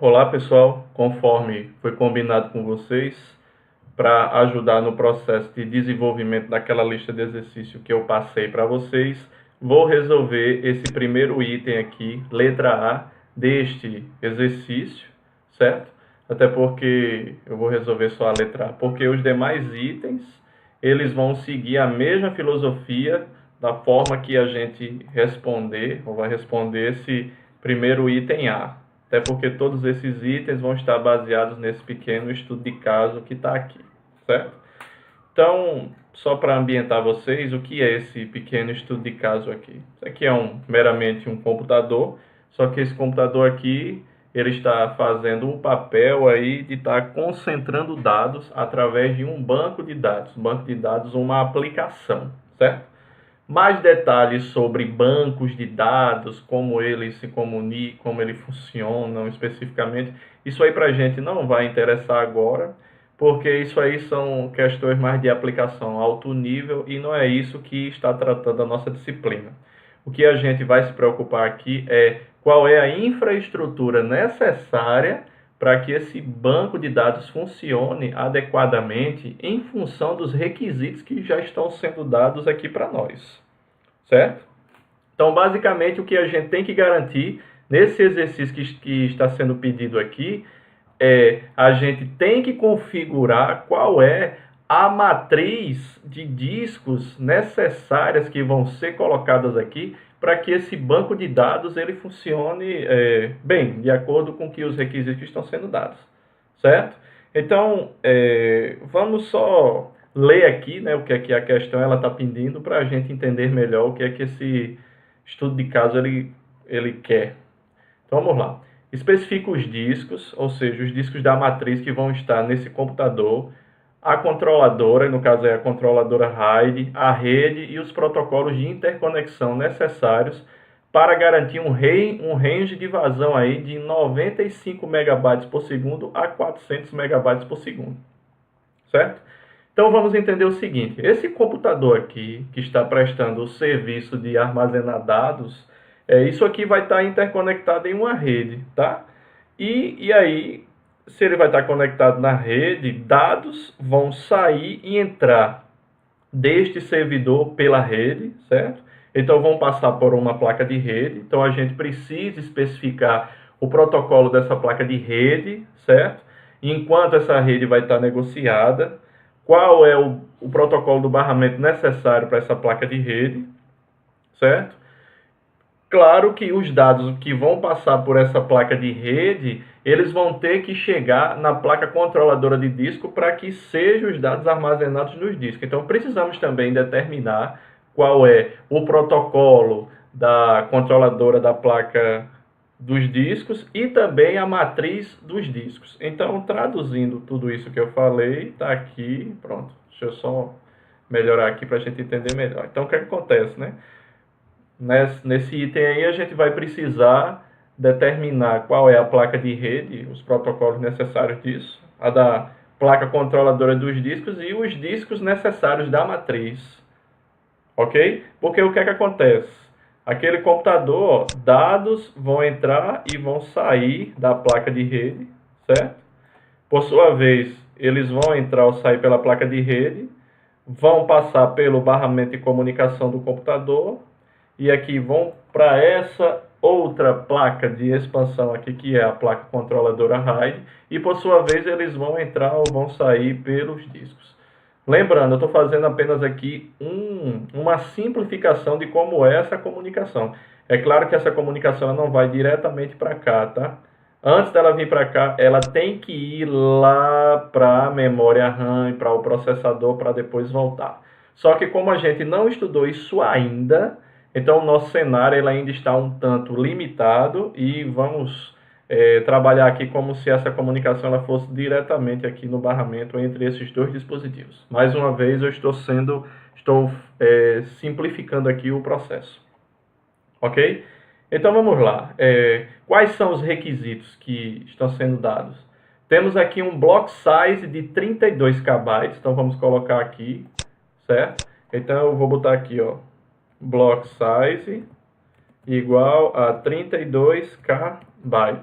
Olá pessoal, conforme foi combinado com vocês, para ajudar no processo de desenvolvimento daquela lista de exercício que eu passei para vocês, vou resolver esse primeiro item aqui, letra A, deste exercício, certo? Até porque eu vou resolver só a letra A, porque os demais itens, eles vão seguir a mesma filosofia da forma que a gente responder, ou vai responder esse primeiro item A. Até porque todos esses itens vão estar baseados nesse pequeno estudo de caso que está aqui, certo? Então, só para ambientar vocês, o que é esse pequeno estudo de caso aqui? Isso aqui é meramente um computador, só que esse computador aqui, ele está fazendo o papel aí de estar concentrando dados através de um banco de dados. Um banco de dados, uma aplicação, certo? Mais detalhes sobre bancos de dados, como eles se comunicam, como eles funcionam especificamente, isso aí para a gente não vai interessar agora, porque isso aí são questões mais de aplicação alto nível e não é isso que está tratando a nossa disciplina. O que a gente vai se preocupar aqui é qual é a infraestrutura necessária para que esse banco de dados funcione adequadamente em função dos requisitos que já estão sendo dados aqui para nós, certo? Então, basicamente, o que a gente tem que garantir nesse exercício que está sendo pedido aqui é a gente tem que configurar qual é a matriz de discos necessárias que vão ser colocadas aqui para que esse banco de dados ele funcione bem, de acordo com que os requisitos que estão sendo dados, certo? Então, vamos só ler aqui, né, o que é que a questão ela está pedindo para a gente entender melhor o que é que esse estudo de caso ele quer. Então, vamos lá. Especifica os discos, ou seja, os discos da matriz que vão estar nesse computador, a controladora, no caso é a controladora RAID, a rede e os protocolos de interconexão necessários para garantir um range de vazão aí de 95 megabytes por segundo a 400 megabytes por segundo, certo? Então vamos entender o seguinte, esse computador aqui que está prestando o serviço de armazenar dados, isso aqui vai estar interconectado em uma rede, tá? E aí, se ele vai estar conectado na rede, dados vão sair e entrar deste servidor pela rede, certo? Então vão passar por uma placa de rede, então a gente precisa especificar o protocolo dessa placa de rede, certo? Enquanto essa rede vai estar negociada, qual é o protocolo do barramento necessário para essa placa de rede, certo? Claro que os dados que vão passar por essa placa de rede, eles vão ter que chegar na placa controladora de disco para que sejam os dados armazenados nos discos. Então, precisamos também determinar qual é o protocolo da controladora da placa dos discos e também a matriz dos discos. Então, traduzindo tudo isso que eu falei, está aqui, pronto. Deixa eu só melhorar aqui para a gente entender melhor. Então, o que acontece, né? Nesse item aí, a gente vai precisar determinar qual é a placa de rede, os protocolos necessários disso, a da placa controladora dos discos e os discos necessários da matriz, ok? Porque o que é que acontece? Aquele computador, dados vão entrar e vão sair da placa de rede, certo? Por sua vez, eles vão entrar ou sair pela placa de rede, vão passar pelo barramento de comunicação do computador e aqui vão para essa outra placa de expansão aqui, que é a placa controladora RAID, e por sua vez eles vão entrar ou vão sair pelos discos. Lembrando, eu estou fazendo apenas aqui uma simplificação de como é essa comunicação. É claro que essa comunicação não vai diretamente para cá, tá? Antes dela vir para cá, ela tem que ir lá para a memória RAM, para o processador, para depois voltar. Só que como a gente não estudou isso ainda, então o nosso cenário ele ainda está um tanto limitado e vamos trabalhar aqui como se essa comunicação ela fosse diretamente aqui no barramento entre esses dois dispositivos. Mais uma vez eu estou simplificando aqui o processo, ok? Então vamos lá. Quais são os requisitos que estão sendo dados? Temos aqui um block size de 32 KB, então vamos colocar aqui, certo? Então eu vou botar aqui, ó, block size igual a 32 KB,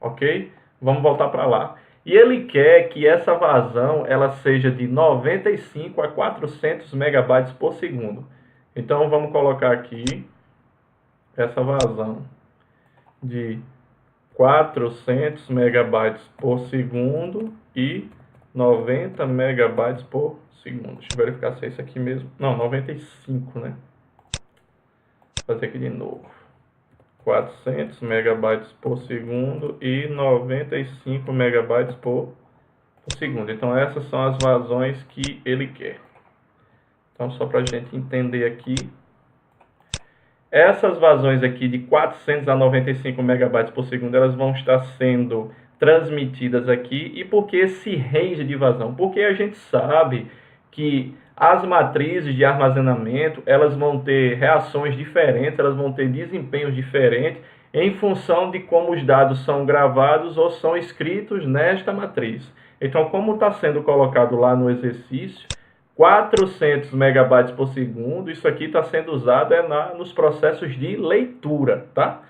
ok? Vamos voltar para lá. E ele quer que essa vazão ela seja de 95 a 400 megabytes por segundo. Então vamos colocar aqui essa vazão de 400 megabytes por segundo e 90 megabytes por segundo. Deixa eu verificar se é isso aqui mesmo. Não, 95, né? Vou fazer aqui de novo. 400 megabytes por segundo e 95 megabytes por segundo. Então essas são as vazões que ele quer. Então só para a gente entender aqui. Essas vazões aqui de 400 a 95 megabytes por segundo, elas vão estar sendo transmitidas aqui. E por que esse range de vazão? Porque a gente sabe que as matrizes de armazenamento, elas vão ter reações diferentes, elas vão ter desempenhos diferentes em função de como os dados são gravados ou são escritos nesta matriz. Então, como está sendo colocado lá no exercício, 400 megabytes por segundo, isso aqui está sendo usado nos processos de leitura, tá?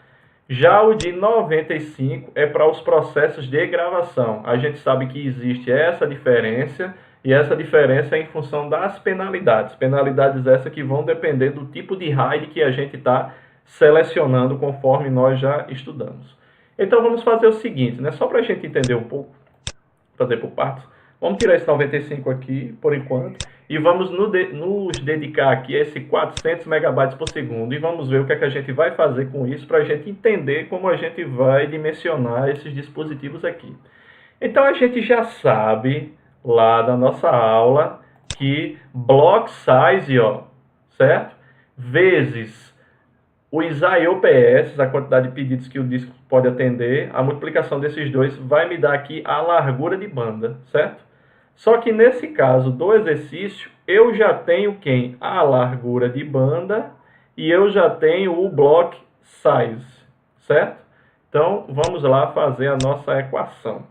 Já o de 95 é para os processos de gravação. A gente sabe que existe essa diferença, e essa diferença é em função das penalidades. Penalidades essas que vão depender do tipo de RAID que a gente está selecionando, conforme nós já estudamos. Então vamos fazer o seguinte, né? Só para a gente entender um pouco, fazer por partes. Vamos tirar esse 95 aqui, por enquanto, e vamos nos dedicar aqui a esse 400 megabytes por segundo. E vamos ver o que é que a gente vai fazer com isso, para a gente entender como a gente vai dimensionar esses dispositivos aqui. Então a gente já sabe, lá da nossa aula, que block size, ó, certo? Vezes os IOPS, a quantidade de pedidos que o disco pode atender, a multiplicação desses dois vai me dar aqui a largura de banda, certo? Só que nesse caso do exercício, eu já tenho quem? A largura de banda e eu já tenho o block size, certo? Então, vamos lá fazer a nossa equação.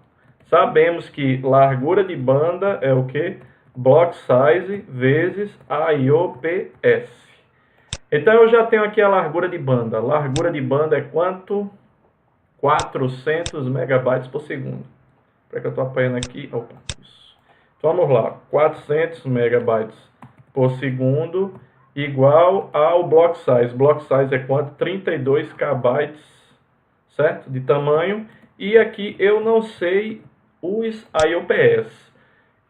Sabemos que largura de banda é o quê? Block size vezes IOPS. Então, eu já tenho aqui a largura de banda. A largura de banda é quanto? 400 megabytes por segundo. Para que eu estou apanhando aqui? Opa, isso. Então, vamos lá. 400 megabytes por segundo igual ao block size. Block size é quanto? 32 KB, certo? De tamanho. E aqui eu não sei os IOPS.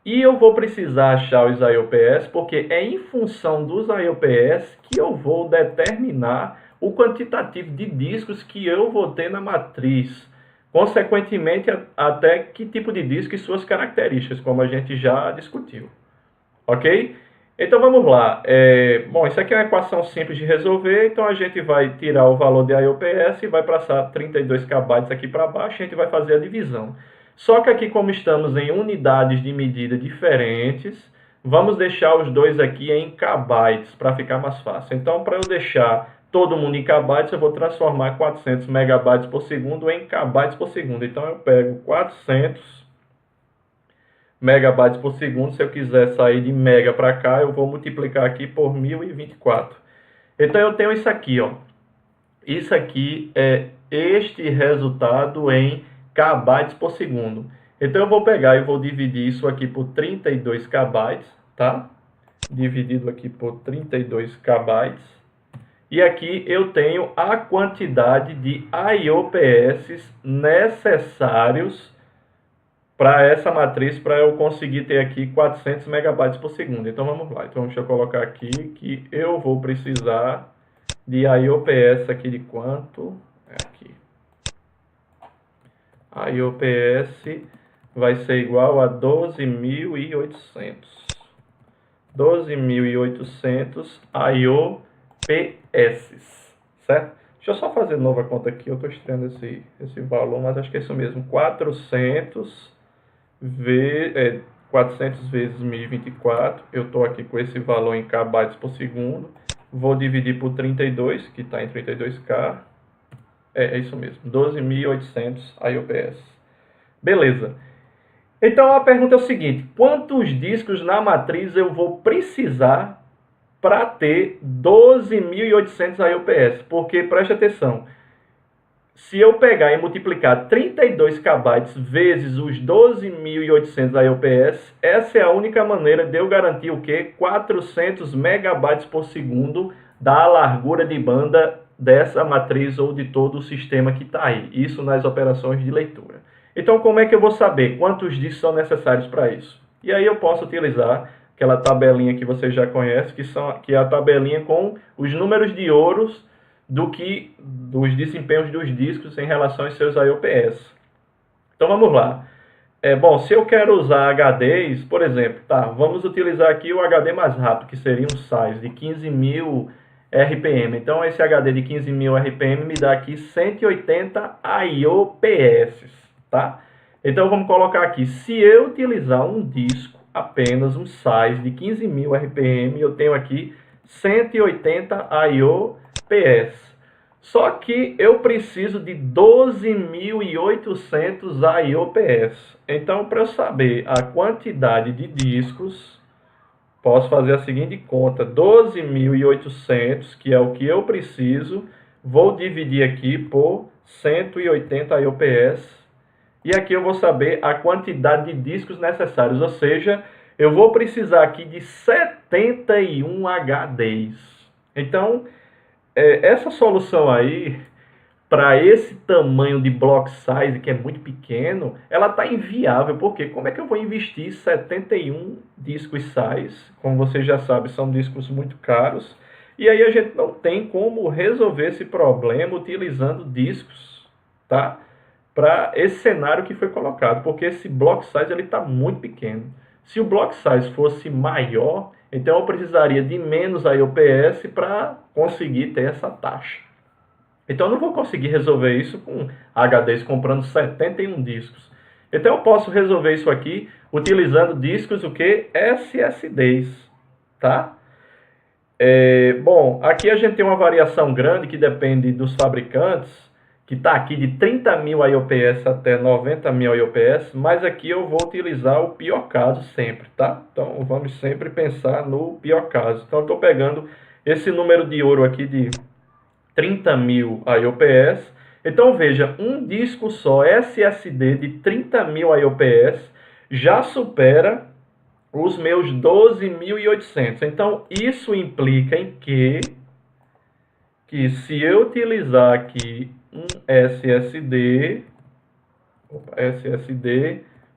E eu vou precisar achar os IOPS, porque é em função dos IOPS que eu vou determinar o quantitativo de discos que eu vou ter na matriz. Consequentemente, até que tipo de disco e suas características, como a gente já discutiu. Ok? Então vamos lá. Bom, isso aqui é uma equação simples de resolver, então a gente vai tirar o valor de IOPS e vai passar 32 KB aqui para baixo, a gente vai fazer a divisão. Só que aqui, como estamos em unidades de medida diferentes, vamos deixar os dois aqui em KB para ficar mais fácil. Então, para eu deixar todo mundo em KB, eu vou transformar 400 megabytes por segundo em KB por segundo. Então, eu pego 400 megabytes por segundo. Se eu quiser sair de mega para cá, eu vou multiplicar aqui por 1024. Então, eu tenho isso aqui, ó. Isso aqui é este resultado em KB por segundo. Então, eu vou pegar e vou dividir isso aqui por 32 KB, tá? Dividido aqui por 32 KB. E aqui eu tenho a quantidade de IOPS necessários para essa matriz, para eu conseguir ter aqui 400 megabytes por segundo. Então, vamos lá. Então, deixa eu colocar aqui que eu vou precisar de IOPS aqui de quanto? É aqui. IOPS vai ser igual a 12.800. 12.800 IOPS, certo? Deixa eu só fazer nova conta aqui, eu estou estranhando esse valor, mas acho que é isso mesmo. 400 vezes 1024, eu estou aqui com esse valor em KB por segundo. Vou dividir por 32, que está em 32K. É isso mesmo, 12.800 IOPS. Beleza. Então a pergunta é o seguinte: quantos discos na matriz eu vou precisar para ter 12.800 IOPS? Porque, preste atenção, se eu pegar e multiplicar 32 KB vezes os 12.800 IOPS, essa é a única maneira de eu garantir o quê? 400 megabytes por segundo da largura de banda dessa matriz ou de todo o sistema que está aí. Isso nas operações de leitura. Então, como é que eu vou saber quantos discos são necessários para isso? E aí eu posso utilizar aquela tabelinha que você já conhece, que é a tabelinha com os números de ouros dos desempenhos dos discos em relação aos seus IOPS. Então vamos lá. Bom, se eu quero usar HDs, por exemplo, vamos utilizar aqui o HD mais rápido, que seria um size de 15.000 RPM. Então esse HD de 15.000 RPM me dá aqui 180 IOPS, tá? Então vamos colocar aqui, se eu utilizar um disco, apenas um size de 15.000 RPM, eu tenho aqui 180 IOPS. Só que eu preciso de 12.800 IOPS. Então, para eu saber a quantidade de discos, posso fazer a seguinte conta: 12.800, que é o que eu preciso, vou dividir aqui por 180 IOPS. E aqui eu vou saber a quantidade de discos necessários, ou seja, eu vou precisar aqui de 71 HDs. Então, essa solução aí, para esse tamanho de block size, que é muito pequeno, ela está inviável. Por quê? Como é que eu vou investir 71 discos size? Como você já sabe, são discos muito caros. E aí a gente não tem como resolver esse problema utilizando discos, tá? Para esse cenário que foi colocado, porque esse block size está muito pequeno. Se o block size fosse maior, então eu precisaria de menos IOPS para conseguir ter essa taxa. Então eu não vou conseguir resolver isso com HDs comprando 71 discos. Então eu posso resolver isso aqui utilizando discos o que? SSDs, tá? Bom, aqui a gente tem uma variação grande que depende dos fabricantes, que está aqui de 30.000 IOPS até 90.000 IOPS, mas aqui eu vou utilizar o pior caso sempre, tá? Então vamos sempre pensar no pior caso. Então eu estou pegando esse número de ouro aqui de 30.000 IOPS. Então veja, um disco só SSD de 30.000 IOPS já supera os meus 12.800. Então isso implica em que se eu utilizar aqui um SSD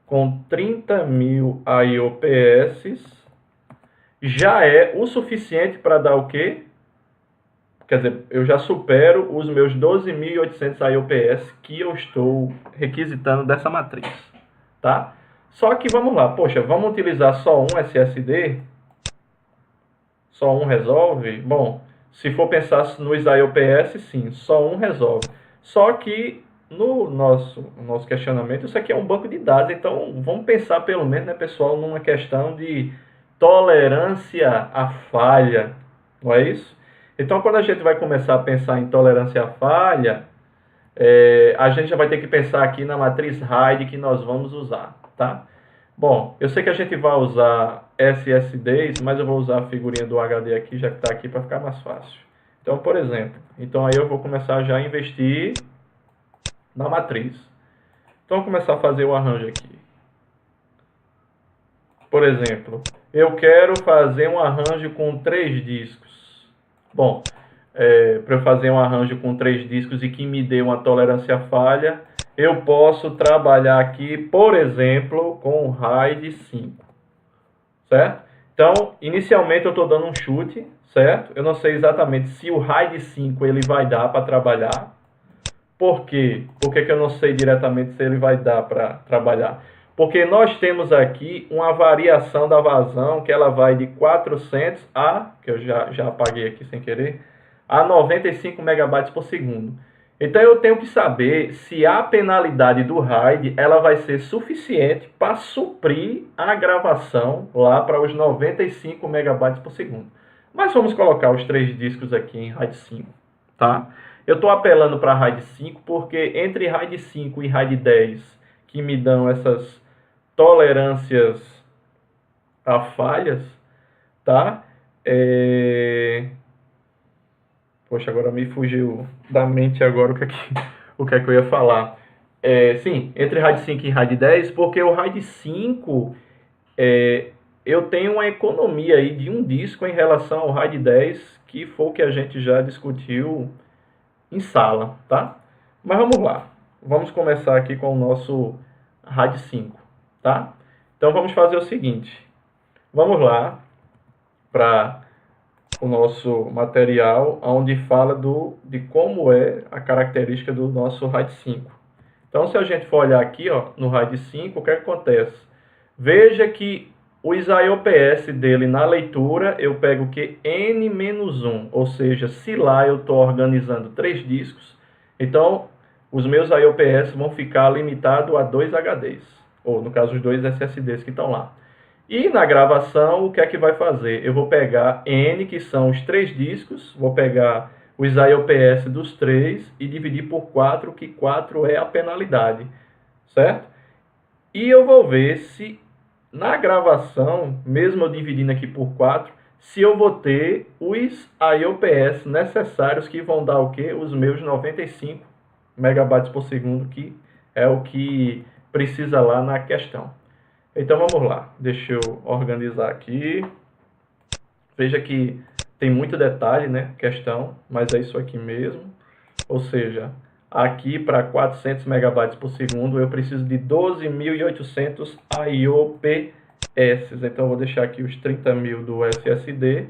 com 30.000 IOPS, já é o suficiente para dar o quê? Quer dizer, eu já supero os meus 12.800 IOPS que eu estou requisitando dessa matriz, tá? Só que vamos lá, poxa, vamos utilizar só um SSD? Só um resolve? Bom, se for pensar nos IOPS, sim, só um resolve. Só que no nosso questionamento, isso aqui é um banco de dados, então vamos pensar pelo menos, né, pessoal, numa questão de tolerância à falha, não é isso? Então, quando a gente vai começar a pensar em tolerância à falha, a gente já vai ter que pensar aqui na matriz RAID que nós vamos usar, tá? Bom, eu sei que a gente vai usar SSDs, mas eu vou usar a figurinha do HD aqui, já que está aqui, para ficar mais fácil. Então, por exemplo, aí eu vou começar já a investir na matriz. Então, vou começar a fazer o arranjo aqui. Por exemplo, eu quero fazer um arranjo com 3 discos. Bom, para eu fazer um arranjo com 3 discos e que me dê uma tolerância à falha, eu posso trabalhar aqui, por exemplo, com o RAID 5, certo? Então, inicialmente eu estou dando um chute, certo? Eu não sei exatamente se o RAID 5 ele vai dar para trabalhar. Por quê? Por que eu não sei diretamente se ele vai dar para trabalhar? Porque nós temos aqui uma variação da vazão que ela vai de 400 que eu já apaguei aqui sem querer, a 95 megabytes por segundo. Então eu tenho que saber se a penalidade do RAID ela vai ser suficiente para suprir a gravação lá para os 95 megabytes por segundo. Mas vamos colocar os 3 discos aqui em RAID 5, tá? Eu estou apelando para RAID 5 porque entre RAID 5 e RAID 10, que me dão essas tolerâncias a falhas, tá? Poxa, agora me fugiu da mente agora o que é que eu ia falar. Sim, entre RAID 5 e RAID 10, porque o RAID 5, eu tenho uma economia aí de um disco em relação ao RAID 10, que foi o que a gente já discutiu em sala, tá? Mas vamos lá. Vamos começar aqui com o nosso RAID 5, tá? Então vamos fazer o seguinte. Vamos lá para o nosso material, onde fala de como é a característica do nosso RAID 5. Então, se a gente for olhar aqui, ó, no RAID 5, o que acontece? Veja que o IOPS dele na leitura, eu pego que N-1, ou seja, se lá eu estou organizando 3 discos, então os meus IOPS vão ficar limitados a 2 HDs, ou no caso os 2 SSDs que estão lá. E na gravação, o que é que vai fazer? Eu vou pegar N, que são os 3 discos, vou pegar os IOPS dos 3 e dividir por 4, que 4 é a penalidade, certo? E eu vou ver se na gravação, mesmo eu dividindo aqui por 4, se eu vou ter os IOPS necessários, que vão dar o quê? Os meus 95 megabytes por segundo, que é o que precisa lá na questão. Então vamos lá, deixa eu organizar aqui. Veja que tem muito detalhe, né, questão, mas é isso aqui mesmo. Ou seja, aqui para 400 megabytes por segundo eu preciso de 12.800 IOPS. Então eu vou deixar aqui os 30.000 do SSD.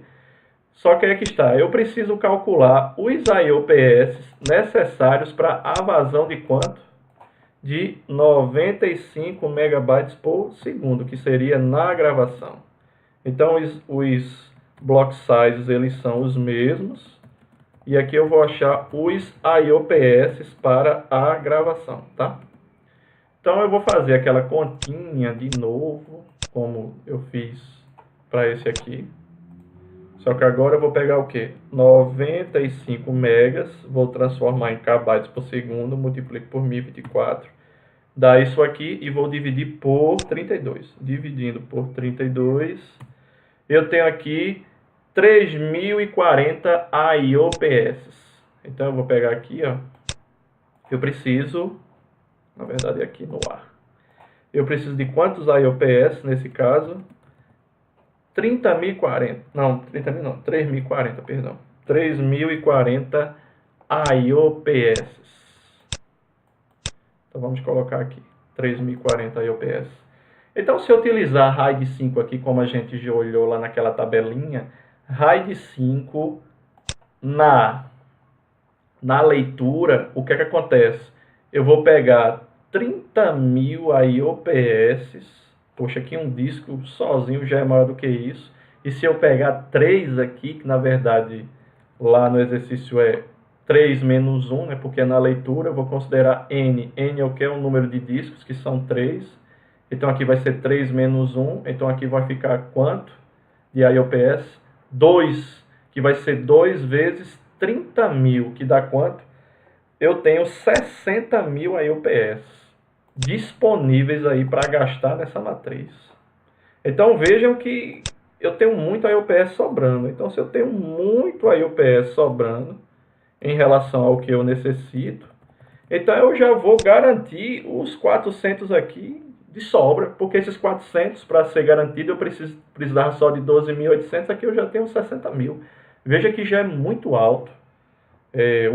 Só que aí que está, eu preciso calcular os IOPS necessários para a vazão de quanto? De 95 megabytes por segundo, que seria na gravação. Então os block sizes eles são os mesmos, e aqui eu vou achar os IOPS para a gravação, tá? Então eu vou fazer aquela continha de novo, como eu fiz para esse aqui. Só que agora eu vou pegar o que? 95 megas, vou transformar em kbytes por segundo, multiplico por 1024. Dá isso aqui e vou dividir por 32. Dividindo por 32, eu tenho aqui 3.040 IOPS. Então eu vou pegar aqui, ó. Eu preciso, na verdade é aqui no ar. Eu preciso de quantos IOPS nesse caso? 30.040. Não, 30.000 não, 3.040, perdão. 3.040 IOPS. Então vamos colocar aqui, 3.040 IOPS. Então se eu utilizar RAID 5 aqui, como a gente já olhou lá naquela tabelinha, RAID 5 na leitura, o que é que acontece? Eu vou pegar 30.000 IOPS, poxa, aqui um disco sozinho já é maior do que isso, e se eu pegar 3 aqui, que na verdade lá no exercício é 3 menos 1, né, porque na leitura eu vou considerar N. N é o que? É o número de discos, que são 3. Então aqui vai ser 3 menos 1. Então aqui vai ficar quanto de IOPS? 2, que vai ser 2 vezes 30.000, que dá quanto? Eu tenho 60.000 IOPS disponíveis aí para gastar nessa matriz. Então vejam que eu tenho muito IOPS sobrando. Então se eu tenho muito IOPS sobrando em relação ao que eu necessito, então eu já vou garantir os 400 aqui de sobra, porque esses 400, para ser garantido, eu precisava só de 12.800, aqui eu já tenho 60.000. Veja que já é muito alto,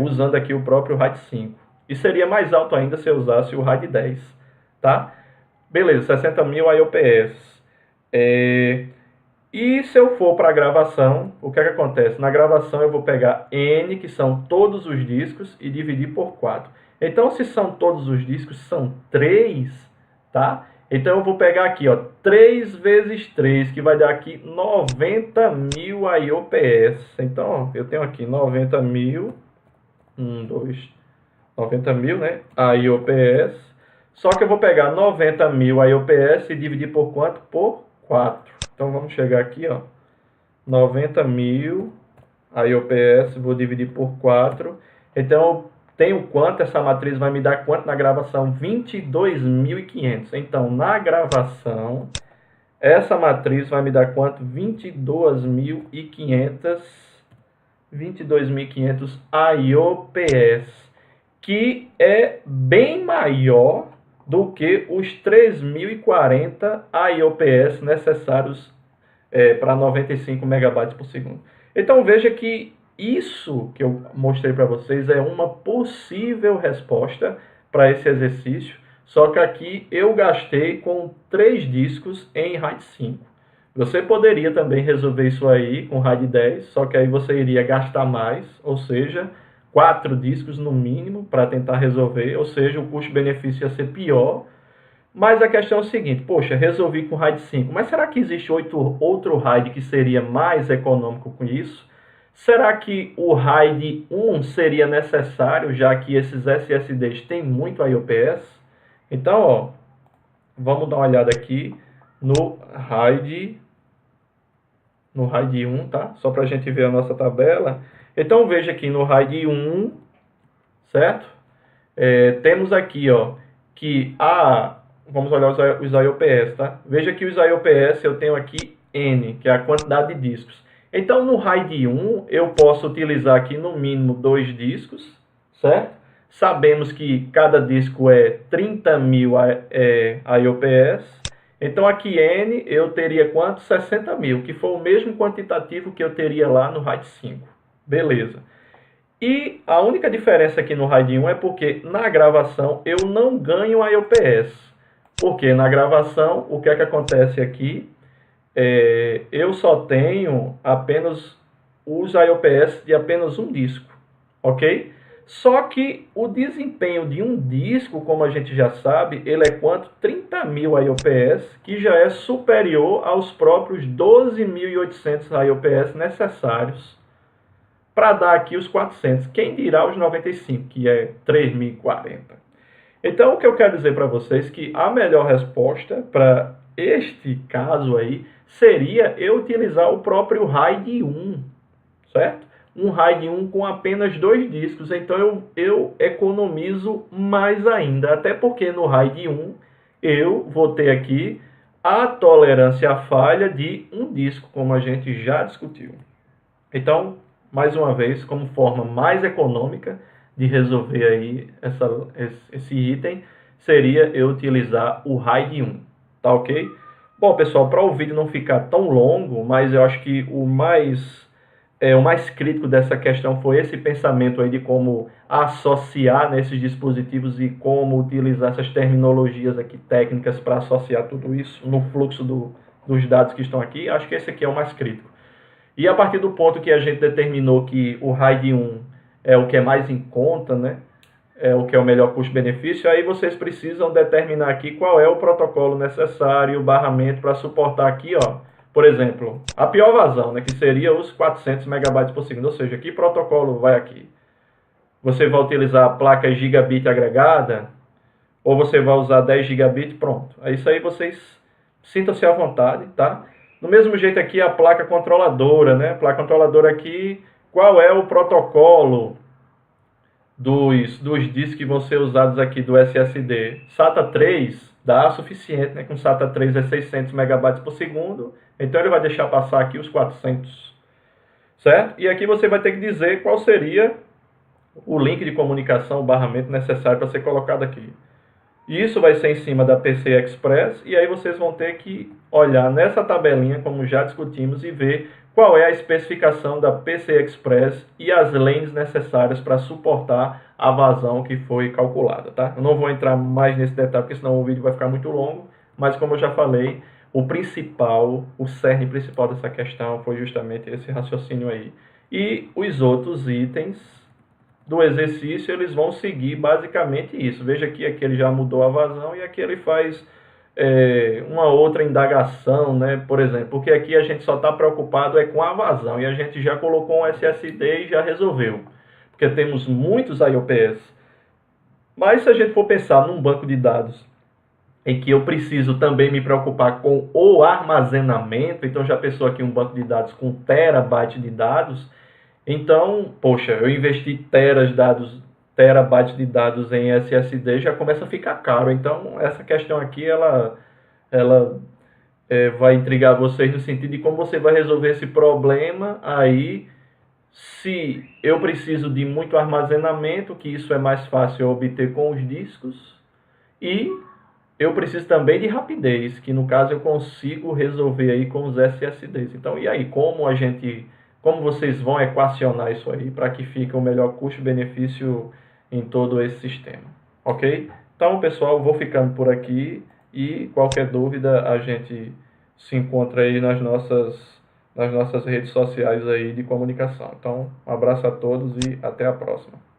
usando aqui o próprio RAID 5. E seria mais alto ainda se eu usasse o RAID 10, tá? Beleza, 60.000 IOPS. E se eu for para a gravação, o que é que acontece? Na gravação eu vou pegar N, que são todos os discos, e dividir por 4. Então, se são todos os discos, são 3, tá? Então, eu vou pegar aqui, ó, 3 vezes 3, que vai dar aqui 90.000 IOPS. Então, ó, eu tenho aqui 90.000, 90.000, né, IOPS. Só que eu vou pegar 90.000 IOPS e dividir por quanto? Por 4. Então, vamos chegar aqui, ó, 90.000 IOPS, vou dividir por 4. Então, eu tenho quanto? Essa matriz vai me dar quanto na gravação? 22.500. Então, na gravação, essa matriz vai me dar quanto? 22.500 IOPS. que é bem maior do que os 3040 IOPS necessários para 95 megabytes por segundo. Então veja que isso que eu mostrei para vocês é uma possível resposta para esse exercício, só que aqui eu gastei com 3 discos em RAID 5. Você poderia também resolver isso aí com RAID 10, só que aí você iria gastar mais, ou seja, 4 discos no mínimo para tentar resolver, ou seja, o custo-benefício ia ser pior. Mas a questão é o seguinte, poxa, resolvi com o RAID 5, mas será que existe outro RAID que seria mais econômico com isso? Será que o RAID 1 seria necessário, já que esses SSDs têm muito IOPS? Então, ó, vamos dar uma olhada aqui no RAID 1, tá? Só para a gente ver a nossa tabela. Então, veja aqui no RAID 1, certo? Temos aqui, ó, que vamos olhar os IOPS, tá? Veja que os IOPS eu tenho aqui N, que é a quantidade de discos. Então, no RAID 1, eu posso utilizar aqui no mínimo 2 discos, certo? Sabemos que cada disco é 30.000 IOPS. Então, aqui N, eu teria quanto? 60.000, que foi o mesmo quantitativo que eu teria lá no RAID 5. Beleza. E a única diferença aqui no RAID 1 é porque na gravação eu não ganho IOPS. Porque na gravação, o que é que acontece aqui? Eu só tenho apenas os IOPS de apenas um disco, ok? Só que o desempenho de um disco, como a gente já sabe, ele é quanto? 30.000 IOPS, que já é superior aos próprios 12.800 IOPS necessários para dar aqui os 400. Quem dirá os 95, que é 3.040. Então, o que eu quero dizer para vocês é que a melhor resposta para este caso aí seria eu utilizar o próprio RAID 1, certo? Um RAID 1 com apenas 2 discos, então eu economizo mais ainda, até porque no RAID 1 eu vou ter aqui a tolerância à falha de um disco, como a gente já discutiu. Então, mais uma vez, como forma mais econômica de resolver aí esse item, seria eu utilizar o RAID 1, tá ok? Bom, pessoal, para o vídeo não ficar tão longo, mas eu acho que o mais crítico dessa questão foi esse pensamento aí de como associar nesses dispositivos e como utilizar essas terminologias aqui técnicas para associar tudo isso no fluxo dos dados que estão aqui. Acho que esse aqui é o mais crítico. E a partir do ponto que a gente determinou que o RAID 1 é o que é mais em conta, né? É o que é o melhor custo-benefício, aí vocês precisam determinar aqui qual é o protocolo necessário, o barramento para suportar aqui, ó, por exemplo, a pior vazão, né, que seria os 400 megabytes por segundo, ou seja, que protocolo vai aqui? Você vai utilizar a placa gigabit agregada, ou você vai usar 10 gigabit, pronto. É isso aí, vocês sintam-se à vontade, tá? Do mesmo jeito aqui a placa controladora, né? Placa controladora aqui, qual é o protocolo dos discos que vão ser usados aqui do SSD? SATA 3 dá suficiente, né? Com SATA 3 é 600 megabytes por segundo, então ele vai deixar passar aqui os 400, certo? E aqui você vai ter que dizer qual seria o link de comunicação, o barramento necessário para ser colocado aqui. Isso vai ser em cima da PCI Express, e aí vocês vão ter que olhar nessa tabelinha, como já discutimos, e ver qual é a especificação da PCI Express e as lanes necessárias para suportar a vazão que foi calculada, tá? Eu não vou entrar mais nesse detalhe, porque senão o vídeo vai ficar muito longo, mas como eu já falei, o cerne principal dessa questão foi justamente esse raciocínio aí. E os outros itens do exercício, eles vão seguir basicamente isso. Veja que aqui ele já mudou a vazão e aqui ele faz uma outra indagação, né? Por exemplo, porque aqui a gente só está preocupado com a vazão e a gente já colocou um SSD e já resolveu, porque temos muitos IOPS. Mas se a gente for pensar num banco de dados em que eu preciso também me preocupar com o armazenamento, então já pensou aqui um banco de dados com terabyte de dados, então, poxa, eu investi terabytes de dados em SSD, já começa a ficar caro. Então, essa questão aqui, ela vai intrigar vocês no sentido de como você vai resolver esse problema aí Se eu preciso de muito armazenamento, que isso é mais fácil obter com os discos, e eu preciso também de rapidez, que no caso eu consigo resolver aí com os SSDs. Então, e aí, como vocês vão equacionar isso aí para que fique o melhor custo-benefício em todo esse sistema, ok? Então, pessoal, vou ficando por aqui e qualquer dúvida a gente se encontra aí nas nossas redes sociais aí de comunicação. Então, um abraço a todos e até a próxima.